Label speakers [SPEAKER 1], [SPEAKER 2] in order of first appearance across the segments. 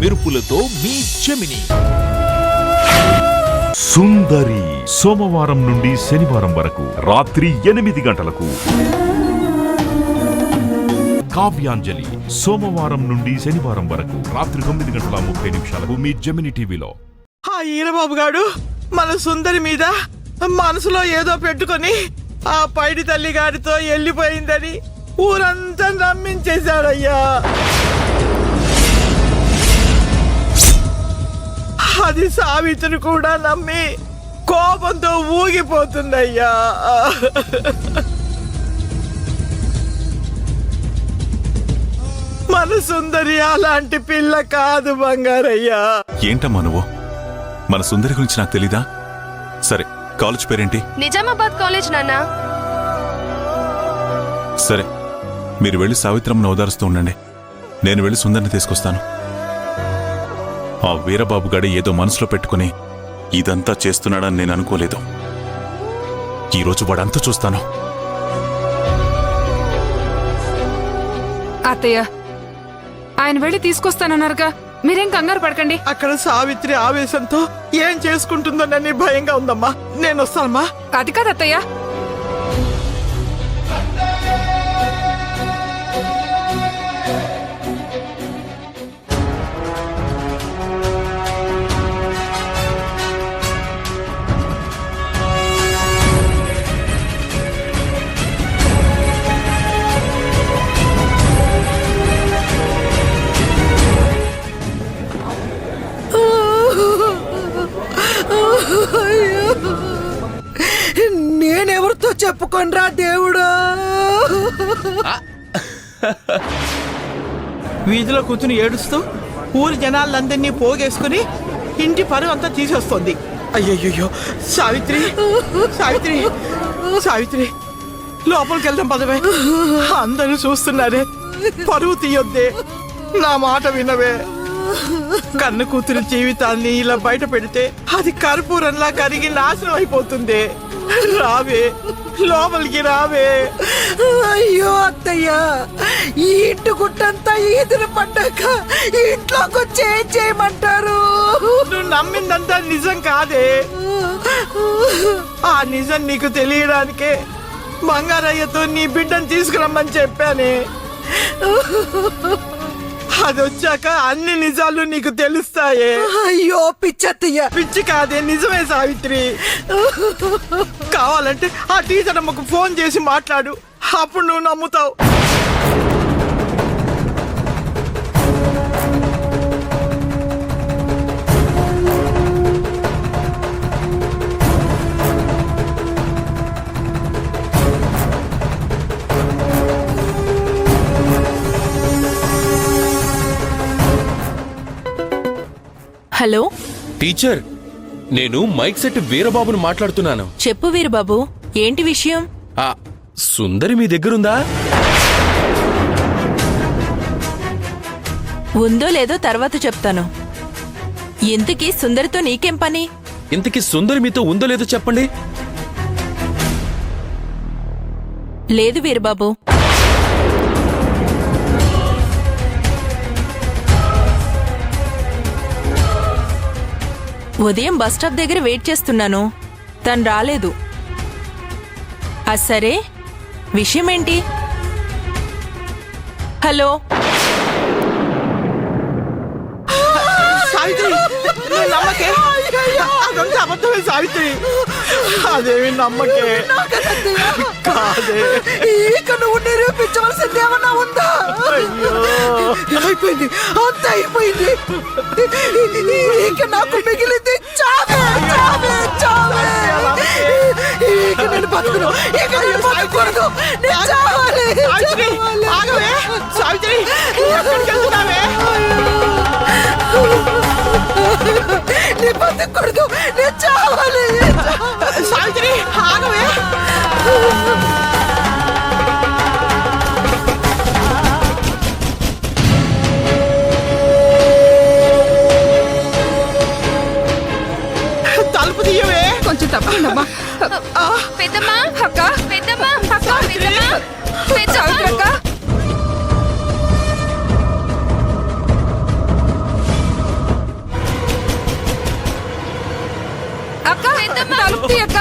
[SPEAKER 1] మెరుపులతో మీ జెమిని.
[SPEAKER 2] సుందరి సోమవారం నుండి శనివారం వరకు రాత్రి 8 గంటలకు. కావ్యాంజలి సోమవారం నుండి శనివారం వరకు రాత్రి 9:30 మీ జెమిని టీవీలో.
[SPEAKER 3] ఆ ఈరబాబు గాడు మన సుందరి మీద మనసులో ఏదో పెట్టుకొని ఆ పైడి తల్లి గారితో వెళ్ళిపోయిందని ఊరంతా నమ్మించేశాడయ్యా. అది సావిత్రి కూడా నమ్మి కోపంతో ఊగిపోతుందయ్యా. మన సుందరి అలాంటి పిల్ల కాదు బంగారయ్యా.
[SPEAKER 4] ఏంటమ్మా నువ్వు? మన సుందరి గురించి నాకు తెలీదా? సరే, కాలేజ్ పేరేంటి?
[SPEAKER 5] నిజామాబాద్ కాలేజ్ నాన్నా.
[SPEAKER 4] సరే, మీరు వెళ్ళి సావిత్రమ్మను ఓదారుస్తూ ఉండండి. నేను వెళ్ళి సుందరిని తీసుకొస్తాను. ఆ వీరబాబు గడి ఏదో మనసులో పెట్టుకుని ఇదంతా చేస్తున్నాడని నేను అనుకోలేదు. ఈరోజు వాడంతా చూస్తాను.
[SPEAKER 6] అత్తయ్య, ఆయన వెళ్ళి తీసుకొస్తానన్నారుగా, మీరేం కంగారు పడకండి.
[SPEAKER 3] అక్కడ సావిత్రి ఆవేశంతో ఏం చేసుకుంటుందోనని భయంగా ఉందమ్మా. నేను వస్తానమ్మా.
[SPEAKER 6] అది కాదు అత్తయ్య,
[SPEAKER 3] నేనెవరితో చెప్పుకోనరా దేవుడా. వీధిలో కూర్చుని ఏడుస్తూ ఊరి జనాలందరినీ పోగేసుకుని ఇంటి పరువు అంతా తీసేస్తోంది. అయ్యయ్యో, సావిత్రి సావిత్రి సావిత్రి, లోపలికి వెళ్దాం పదవే. అందరూ చూస్తున్నారే, పరువు తీయొద్దే, నా మాట వినవే. కన్ను కూతురు జీవితాన్ని ఇలా బయట పెడితే అది కర్పూరంలా కరిగి నాశనం అయిపోతుంది. రావే, లోపలికి రావే.
[SPEAKER 7] అయ్యో అత్తయ్య, ఈ ఇంటి గుట్టంతా ఈదులు పడ్డాక ఇంట్లోకి వచ్చి ఏం చేయమంటారు?
[SPEAKER 3] నువ్వు నమ్మిందంతా నిజం కాదే. ఆ నిజం నీకు తెలియడానికే బంగారయ్యతో నీ బిడ్డను తీసుకురమ్మని చెప్పానే. అది వచ్చాక అన్ని నిజాలు నీకు తెలుస్తాయే.
[SPEAKER 7] అయ్యో పిచ్చత్తయ్య.
[SPEAKER 3] పిచ్చి కాదే, నిజమే సావిత్రి. కావాలంటే ఆ టీచర్ అమ్మకు ఫోన్ చేసి మాట్లాడు, అప్పుడు నువ్వు నమ్ముతావు.
[SPEAKER 8] హలో
[SPEAKER 9] టీచర్, నేను మైక్ సెట్ వీరబాబును మాట్లాడుతున్నాను.
[SPEAKER 8] చెప్పు వీరబాబు, ఏంటి విషయం?
[SPEAKER 9] ఆ సుందరి మీ దగ్గరుందా?
[SPEAKER 8] ఉందో లేదో తర్వాత చెప్తాను. ఇంతకీ సుందరితో నీకేం పని?
[SPEAKER 9] ఇంతకీ సుందరి మీతో ఉందో లేదో చెప్పండి.
[SPEAKER 8] లేదు వీరబాబు, ఉదయం బస్టాప్ దగ్గర వెయిట్ చేస్తున్నాను, తను రాలేదు. సరే, విషయం ఏంటి? హలో
[SPEAKER 3] సావిత్రి, నువ్వు నమ్మకే. అదంతా అబద్ధమే సావిత్రి. అదేమి నమ్మకే కాదే.
[SPEAKER 7] ఇక నువ్వు నిరూపించవలసింది ఏమన్నా ఉందా? అయిపోయింది, అంత అయిపోయింది. ఇక నాకు మిగిలింది చావే, చావే, చావే. ఇక నేను బతుకును, ఇక నేను బతుకూడదు, నేను చావాలి.
[SPEAKER 3] ఆగవే సావిత్రి, ఎక్కడికి వెళ్తున్నావే?
[SPEAKER 7] నీ బతుకూడదు, నేను చావాలి.
[SPEAKER 3] సావిత్రి ఆగవే. తలుపు తీయవే.
[SPEAKER 6] కొంచెం తప్పకుండా
[SPEAKER 5] పెద్దమ్మా,
[SPEAKER 6] అక్క,
[SPEAKER 5] పెద్దమ్మా,
[SPEAKER 6] అక్క,
[SPEAKER 5] పెద్దమ్మా,
[SPEAKER 6] సావిత్రి అక్క. అక్క.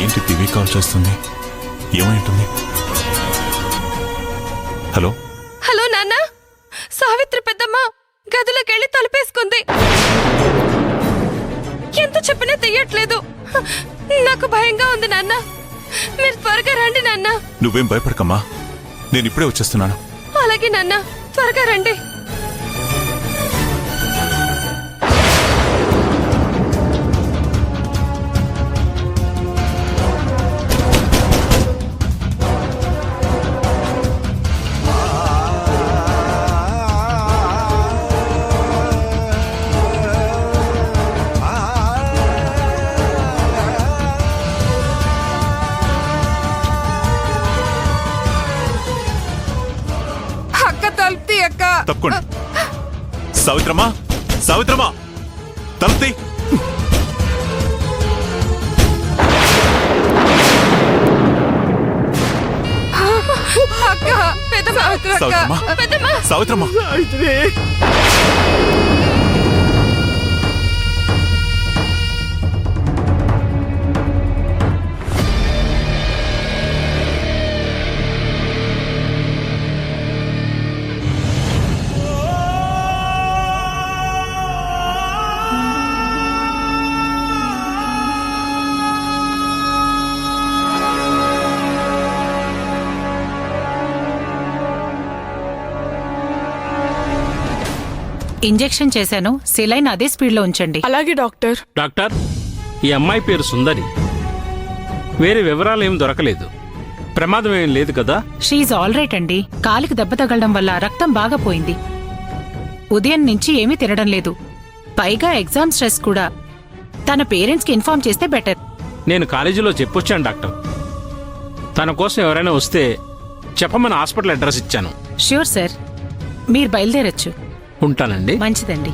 [SPEAKER 4] ఏంటి దివ్య కాల్ చేస్తుంది? ఏమైంటుంది? హలో
[SPEAKER 5] హలో నాన్న, సావిత్రి పెద్దమ్మ గదిలోకి వెళ్ళి తలుపేసుకుంది. ఎంత చెప్పినా తెయ్యట్లేదు. నాకు భయంగా ఉంది నాన్న. మీరు త్వరగా రండి నాన్న.
[SPEAKER 4] నువ్వేం భయపడకమ్మా, నేను ఇప్పుడే వచ్చేస్తున్నాను.
[SPEAKER 5] అలాగే నాన్న, త్వరగా రండి.
[SPEAKER 6] అక్క తలుపుతీ అక్క.
[SPEAKER 4] తప్పకుండా. సావిత్రమ్మా, సావిత్రమ్మా, తలుపుతీ.
[SPEAKER 5] అక్క పెద్దమ్మ,
[SPEAKER 4] సావిత్రమ్మా,
[SPEAKER 5] పెద్దమ్మ.
[SPEAKER 4] సావిత్రమ్మా.
[SPEAKER 3] సావిత్రి,
[SPEAKER 10] ఇంజెక్షన్ చేశాను. సెలైన్ అదే స్పీడ్లో ఉంచండి.
[SPEAKER 3] అలాగే డాక్టర్.
[SPEAKER 11] డాక్టర్, ఈ అమ్మాయి పేరు సుందరి. వేరే వివరాలు ఏం దొరకలేదు. ప్రమాదం ఏం లేదు కదా?
[SPEAKER 10] షీఈ్ ఆల్ రైట్ అండి. కాలికి దెబ్బ తగలడం వల్ల రక్తం బాగా పోయింది. ఉదయం నుంచి ఏమీ తినడం లేదు. పైగా ఎగ్జామ్ స్ట్రెస్ కూడా. తన పేరెంట్స్కి ఇన్ఫార్మ్ చేస్తే బెటర్.
[SPEAKER 11] నేను కాలేజీలో చెప్పొచ్చాను డాక్టర్. తన కోసం ఎవరైనా వస్తే చెప్పమని హాస్పిటల్ అడ్రస్ ఇచ్చాను.
[SPEAKER 10] ష్యూర్ సార్, మీరు బయలుదేరొచ్చు.
[SPEAKER 11] ఉంటానండి.
[SPEAKER 10] మంచిదండి.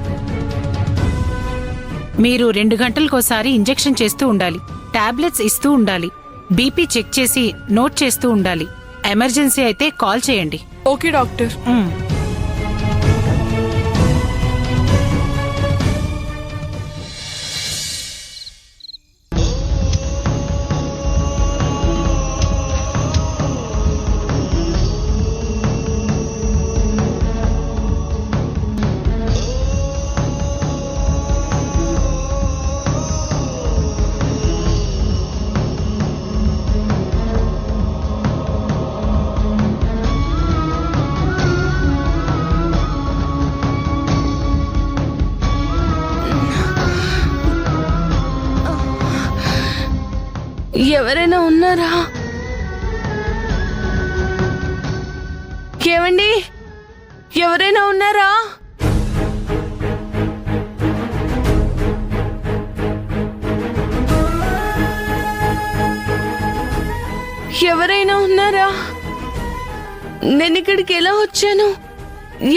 [SPEAKER 10] మీరు 2 గంటలకోసారి ఇంజెక్షన్ చేస్తూ ఉండాలి. టాబ్లెట్స్ ఇస్తూ ఉండాలి. బీపీ చెక్ చేసి నోట్ చేస్తూ ఉండాలి. ఎమర్జెన్సీ అయితే కాల్ చేయండి.
[SPEAKER 3] Okay doctor.
[SPEAKER 5] ఎవరైనా ఉన్నారా? ఏమండి, ఎవరైనా ఉన్నారా? ఎవరైనా ఉన్నారా? నేను ఇక్కడికి ఎలా వచ్చాను?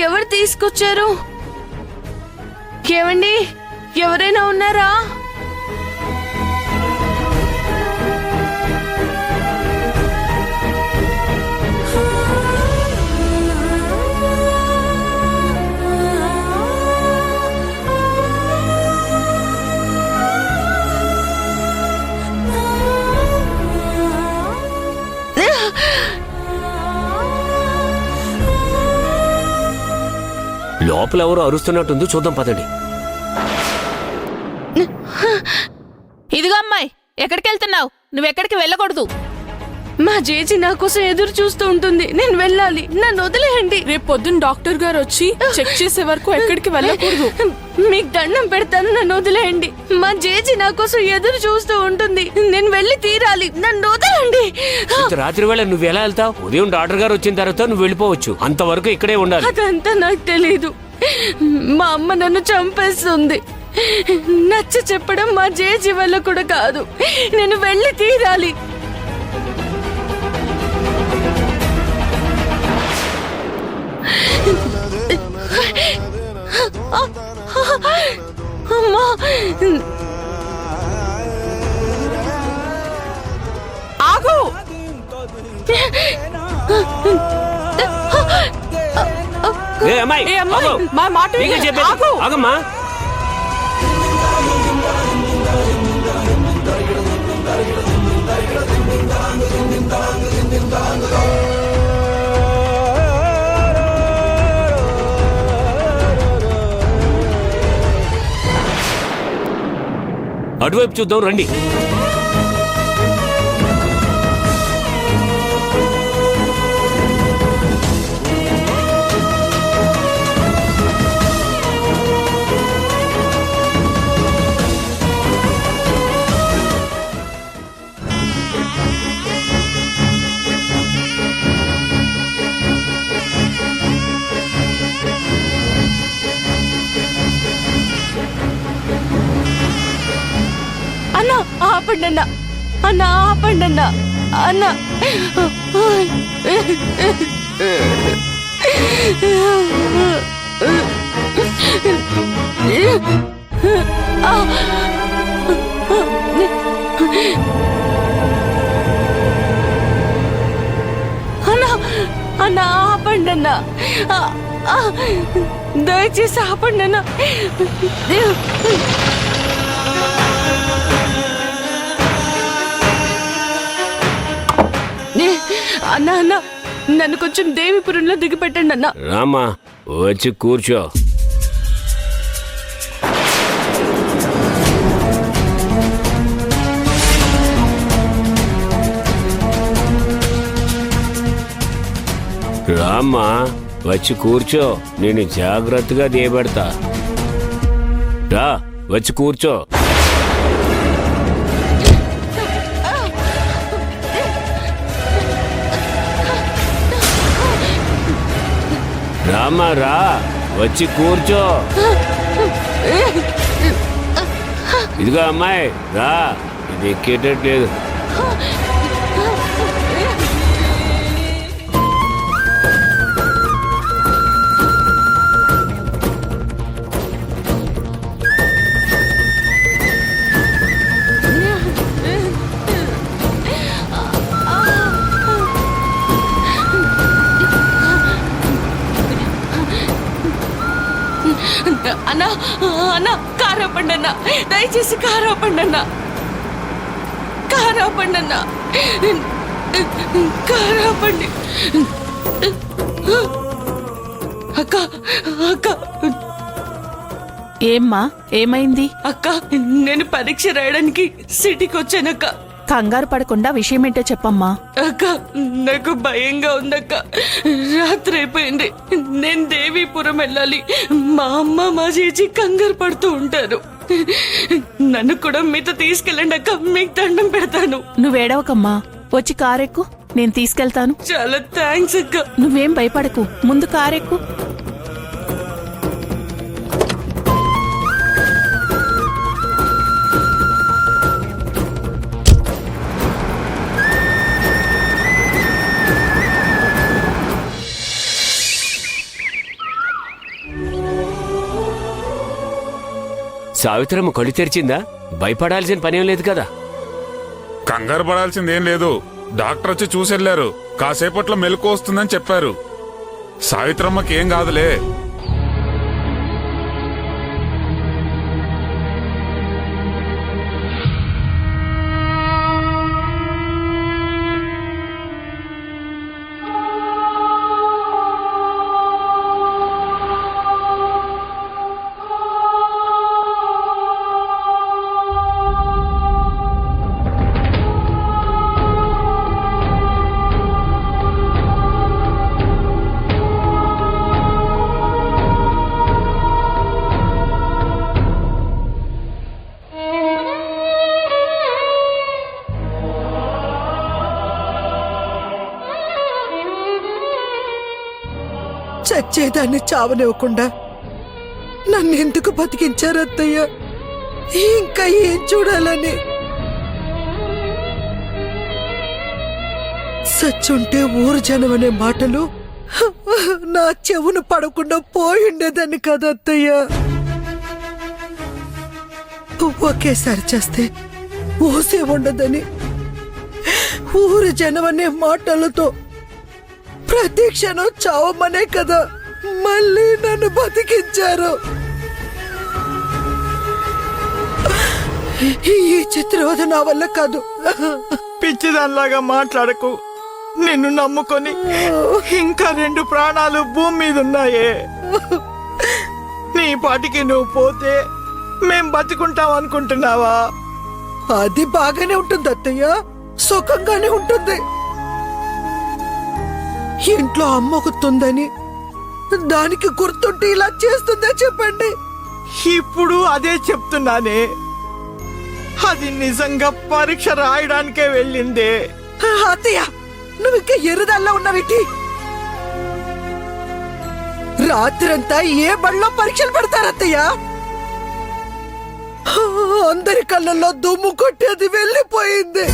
[SPEAKER 5] ఎవరు తీసుకొచ్చారు? ఏమండి, ఎవరైనా ఉన్నారా?
[SPEAKER 9] లోపల ఎవరో అరుస్తున్నట్టుంది, చూద్దాం పదండి.
[SPEAKER 8] ఇదిగో అమ్మాయి, ఎక్కడికి వెళ్తున్నావు? నువ్వెక్కడికి వెళ్ళకూడదు.
[SPEAKER 5] మా జేజీ నా కోసం ఎదురు చూస్తూ ఉంటుంది. నేను వెళ్ళాలి, నన్ను వదిలేయండి.
[SPEAKER 3] రేపు పొద్దున్న డాక్టర్ గారు వచ్చి చెక్ చేసే వరకు ఎక్కడికి వెళ్ళకూడదు.
[SPEAKER 5] మీకు దండం పెడతాను, నన్ను వదిలేయండి. మా జేజీ నా కోసం ఎదురు చూస్తూ ఉంటుంది. నేను వెళ్ళి తీరాలి, నన్ను వదలండి.
[SPEAKER 9] రాత్రి వేళ నువ్వు ఎలా వెళ్తావు? ఉదయం డాక్టర్ గారు వచ్చిన తర్వాత నువ్వు వెళ్ళిపోవచ్చు. అంతవరకు ఇక్కడే ఉండాలి.
[SPEAKER 5] అదంతా నాకు తెలీదు. మా అమ్మ నన్ను చంపేస్తుంది. నచ్చ చెప్పడం మా జేజీ వల్ల కూడా కాదు. నేను వెళ్ళి తీరాలి. అమ్మా,
[SPEAKER 7] ఆగు.
[SPEAKER 9] ఏ అమ్మాయి,
[SPEAKER 7] ఏ అమ్మాయి,
[SPEAKER 9] ఆగు.
[SPEAKER 7] మా మాట విను.
[SPEAKER 9] నీకే చెప్పేది.
[SPEAKER 7] ఆగు.
[SPEAKER 9] ఆగమ్మా. అటువైపు చూద్దాం రండి.
[SPEAKER 5] అన్నా ఆపండి అన్నా, అన్నా ఆపండి అన్నా, అన్నా. అన్నా, అన్నా ఆపండి అన్నా, దయచేసి ఆపండి అన్నా. అన్నా అన్నా, నన్ను కొంచెం దేవిపురంలో దిగిపెట్టండి అన్నా.
[SPEAKER 9] రామ్మా, వచ్చి కూర్చో. రామ్మా, వచ్చి కూర్చో. నేను జాగ్రత్తగా దిగబెడతా. రా, వచ్చి కూర్చో. రామ్మా రా, వచ్చి కూర్చో. ఇదిగో అమ్మాయి రా, ఇది ఎక్కేటట్లేదు.
[SPEAKER 5] అన్నా, అన్నా కారు ఆపండి అన్నా, దయచేసి కారు ఆపండి అన్నా, కారు ఆపండి అన్నా, కారు ఆపండి. అక్క, అక్క.
[SPEAKER 7] ఏమ్మా, ఏమైంది?
[SPEAKER 5] అక్క, నేను పరీక్ష రాయడానికి సిటీకి వచ్చానక్క.
[SPEAKER 7] కంగారు పడకుండా విషయమేంటో చెప్పమ్మా.
[SPEAKER 5] అక్క, నాకు భయంగా ఉందక్క. రాత్రి అయిపోయింది, నేను దేవీపురం వెళ్ళాలి. మా అమ్మ మా చేచి కంగారు పడుతూ ఉంటారు. నన్ను కూడా మీతో తీసుకెళ్ళండి అక్క, మీకు దండం పెడతాను.
[SPEAKER 7] నువ్వేడవకమ్మా, వచ్చి కారెక్కు, నేను తీసుకెళ్తాను.
[SPEAKER 5] చాలా థ్యాంక్స్ అక్క.
[SPEAKER 7] నువ్వేం భయపడకు, ముందు కారెక్కు.
[SPEAKER 9] సావిత్రమ్మ కళ్ళు తెరిచిందా? భయపడాల్సిన పనేం లేదు కదా.
[SPEAKER 12] కంగారు పడాల్సిందేం లేదు. డాక్టర్ వచ్చి చూసెళ్లారు. కాసేపట్లో మెలకు వస్తుందని చెప్పారు. సావిత్రమ్మకి ఏం కాదులే.
[SPEAKER 7] చచ్చేదాన్ని చావనివ్వకుండా నన్నెందుకు బతికించారు అత్తయ్య? ఇంకా ఏం చూడాలని? సచ్చుంటే ఊరు జనం అనే మాటలు నా చెవును పడకుండా పోయిండేదాన్ని కదా అత్తయ్య. ఒకేసారి చేస్తే ఊసే ఉండదని ఊరు జనమనే మాటలతో ప్రతి క్షణం చావమనే కదా మళ్ళీ నన్ను బతికించారు. ఈ చిత్రవద నా వల్ల కాదు.
[SPEAKER 3] పిచ్చిదానిలాగా మాట్లాడకు. నిన్ను నమ్ముకొని ఇంకా 2 ప్రాణాలు భూమి మీద ఉన్నాయే. నీ పాటికి నువ్వు పోతే మేం బతికుంటాం అనుకుంటున్నావా?
[SPEAKER 7] అది బాగానే ఉంటుంది అత్తయ్య, సుఖంగానే ఉంటుంది. ఇంట్లో అమ్మకుతుందని దానికి గుర్తుంటే ఇలా చేస్తుందే చెప్పండి.
[SPEAKER 3] ఇప్పుడు అదే చెప్తున్నానే. అది నిజంగా పరీక్ష రాయడానికే వెళ్ళిందే.
[SPEAKER 7] అత్తయ్య నువ్వు ఇంకా ఎరుదల్లా ఉన్నావిటి? రాత్రంతా ఏ బడిలో పరీక్షలు పెడతారు అత్తయ్య? అందరి కళ్ళల్లో దుమ్ము కొట్టి అది వెళ్ళిపోయింది.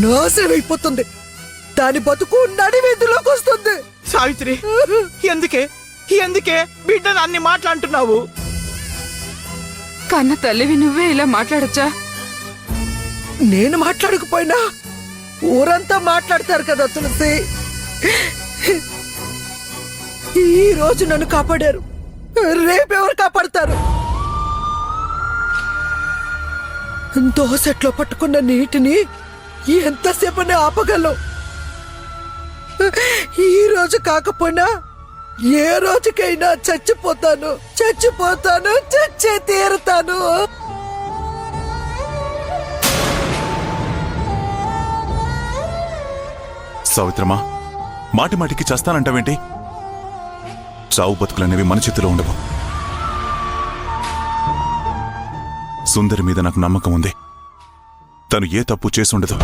[SPEAKER 7] నాశనం అయిపోతుంది. దాని బతుకు నడివీధిలోకి వస్తుంది.
[SPEAKER 3] సావిత్రి, ఎందుకే బిడ్డను అన్ని మాట్లాడుతున్నావు?
[SPEAKER 6] కన్న తల్లివి నువ్వే ఇలా మాట్లాడచ్చా?
[SPEAKER 7] నేను మాట్లాడకపోయినా ఊరంతా మాట్లాడతారు కదా తులసి. ఈ రోజు నన్ను కాపాడారు, రేపెవరు కాపాడతారు? దోసెట్లో పట్టుకున్న నీటిని ఎంతసేపనే ఆపగలం. ఈ రోజు కాకపోయినా ఏ రోజుకైనా చచ్చిపోతాను, చచ్చే తీరుతాను.
[SPEAKER 4] సావిత్రమా, మాటి మాటికి చేస్తానంటావేంటి? చావు బతుకులనేవి మన చేతిలో ఉండవు. సుందరి మీద నాకు నమ్మకం ఉంది. తను ఏ తప్పు చేసుండదు.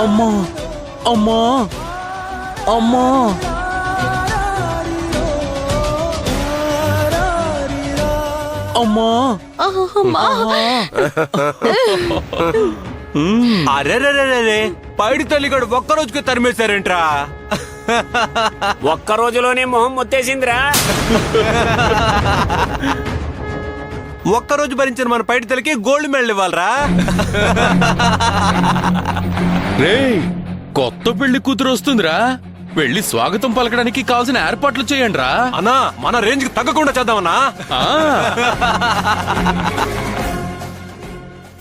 [SPEAKER 1] అమ్మా అమ్మా అమ్మా అమ్మా
[SPEAKER 9] అరే పైడి తల్లిగాడు ఒక్కరోజుకి తరిమేశారేంట్రా? ఒక్క రోజులోనే మొహం మొత్తేసిందిరా. ఒక్కరోజు భరించిన మన పైడి తల్లికి గోల్డ్ మెడల్ ఇవ్వాలరా?
[SPEAKER 1] రేయ్, కొత్త పెళ్లి కూతురు వస్తుందిరా. వెళ్ళి స్వాగతం పలకడానికి కావాల్సిన ఏర్పాట్లు చేయండి రా.
[SPEAKER 9] అన్నా, మన రేంజ్ కి తగ్గకుండా చేద్దామన్నా.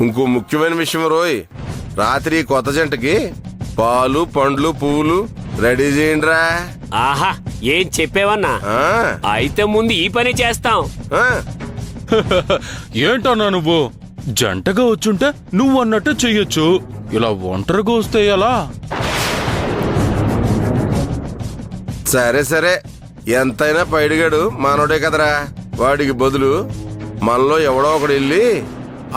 [SPEAKER 13] ఇంకో ముఖ్యమైన విషయం రోయ్, రాత్రి కొత్త జంటకి పాలు పండ్లు పువ్వులు రెడీ చేయండిరా.
[SPEAKER 9] ఆహా, ఏం చెప్పేవన్నా? అయితే ముందు ఈ పని చేస్తాం.
[SPEAKER 1] ఏంటన్నా నువ్వు? జంటగా వచ్చుంటే నువ్వు అన్నట్టు చెయ్యొచ్చు. ఇలా ఒంటరిగా వస్తే ఎలా?
[SPEAKER 13] సరే సరే, ఎంతైనా పైడిగాడు మానవుడే కదరా. వాడికి బదులు మనలో ఎవడో ఒకడు వెళ్ళి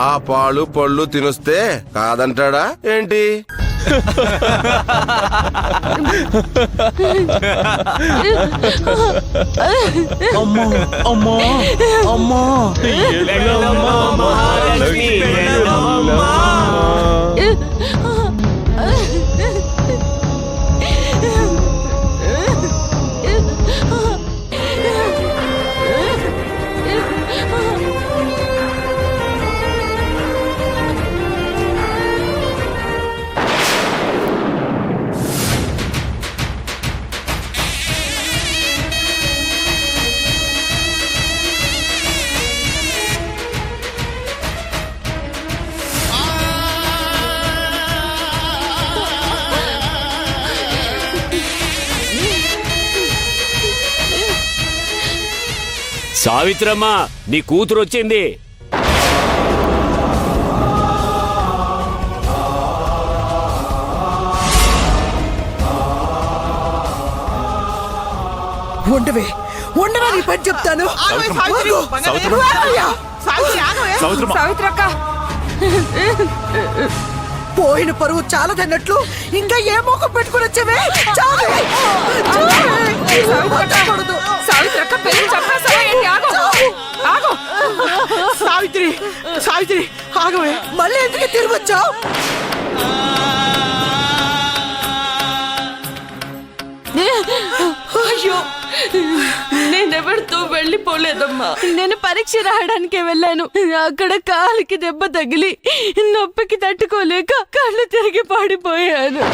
[SPEAKER 13] ఆ పాలు పళ్ళు తినొస్తే కాదంటాడా ఏంటి?
[SPEAKER 1] అమ్మా అమ్మా అమ్మా
[SPEAKER 9] మహాలక్ష్మి సావిత్రమ్మ నీ కూతురు వచ్చింది.
[SPEAKER 7] ఉండవే నీ పని చెప్తాను.
[SPEAKER 3] ఆగవే, సావిత్రి.
[SPEAKER 7] ఆగు.
[SPEAKER 3] బంగారం,
[SPEAKER 7] ఆగయ్యా.
[SPEAKER 3] సావిత్రి, ఆగవే.
[SPEAKER 6] సావిత్రక్క
[SPEAKER 7] పోయిన పరువు చాలదన్నట్లు ఇంకా ఏ మోకం పెట్టుకుని వచ్చావే?
[SPEAKER 6] సావిత్రక్క పెళ్లి చంపేస్తావా ఏంటి? ఆగు ఆగు.
[SPEAKER 3] సావిత్రి, సావిత్రి, ఆగవే.
[SPEAKER 7] మళ్ళీ ఎందుకు తిరిగి వచ్చావు?
[SPEAKER 5] అయ్యో, నేనెవరితో వెళ్ళిపోలేదమ్మా. నేను పరీక్ష రాయడానికి వెళ్ళాను. అక్కడ కాలికి దెబ్బ తగిలి నొప్పికి తట్టుకోలేక కళ్ళు తిరిగి పడిపోయాను.